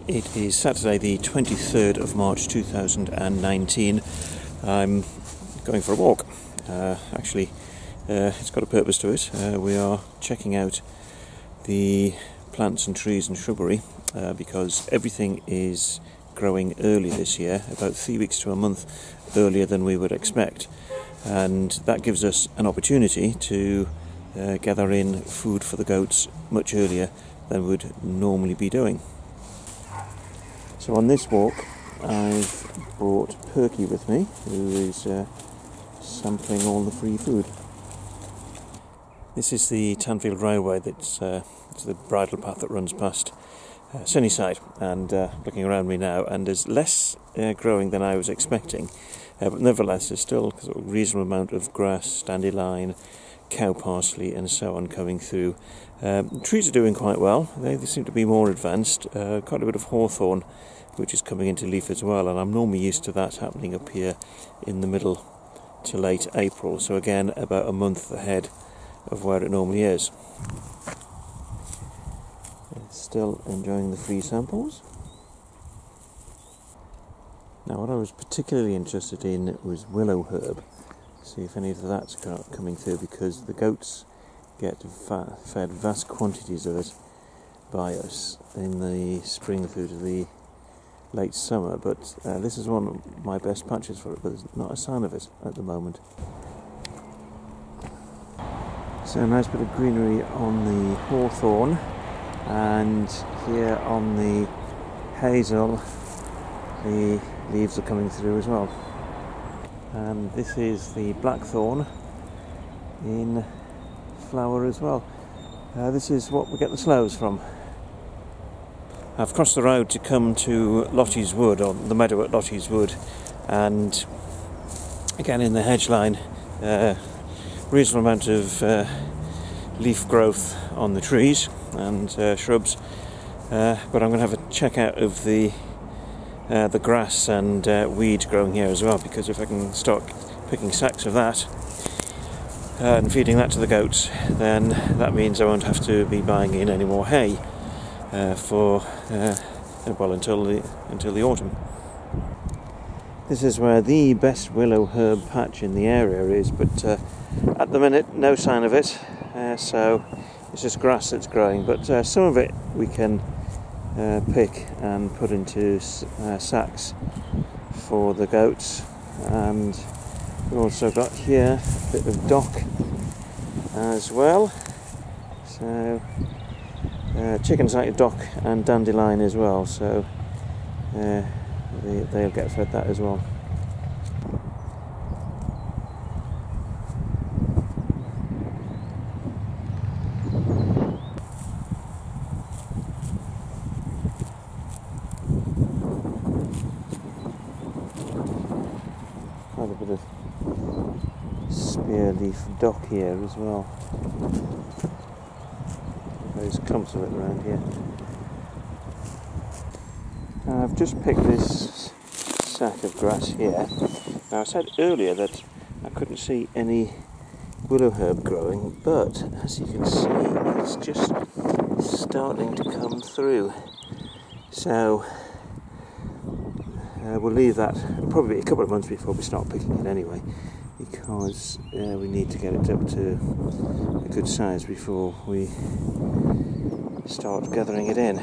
It is Saturday the 23rd of March 2019. I'm going for a walk. Actually, it's got a purpose to it. We are checking out the plants and trees and shrubbery because everything is growing early this year, about 3 weeks to a month earlier than we would expect. And that gives us an opportunity to gather in food for the goats much earlier than we'd normally be doing. So on this walk I've brought Perky with me, who is sampling all the free food. This is the Tanfield Railway, it's the bridle path that runs past Sunnyside, and looking around me now, and there's less growing than I was expecting, but nevertheless there's still a reasonable amount of grass, dandelion, cow parsley and so on coming through. Trees are doing quite well, they seem to be more advanced, quite a bit of hawthorn which is coming into leaf as well, and I'm normally used to that happening up here in the middle to late April, so again about a month ahead of where it normally is. Still enjoying the free samples. Now what I was particularly interested in was willow herb, see if any of that's coming through, because the goats get fed vast quantities of it by us in the spring through to the late summer, but this is one of my best patches for it, but there's not a sign of it at the moment. So a nice bit of greenery on the hawthorn, and here on the hazel the leaves are coming through as well. And this is the blackthorn in flower as well. This is what we get the sloes from. I've crossed the road to come to Lottie's Wood, or the meadow at Lottie's Wood, and again in the hedge line, reasonable amount of leaf growth on the trees and shrubs, but I'm going to have a check out of the grass and weed growing here as well, because if I can start picking sacks of that and feeding that to the goats, then that means I won't have to be buying in any more hay until the autumn. This is where the best willow herb patch in the area is, but at the minute no sign of it, so it's just grass that's growing, but some of it we can pick and put into sacks for the goats. And we've also got here a bit of dock as well, so chickens like dock and dandelion as well, so they'll get fed that as well. Quite a bit of spear leaf dock here as well. There's clumps of it around here. I've just picked this sack of grass here. Now I said earlier that I couldn't see any willow herb growing, but as you can see it's just starting to come through. So we'll leave that. It'll probably be a couple of months before we start picking it anyway, because we need to get it up to a good size before we start gathering it in.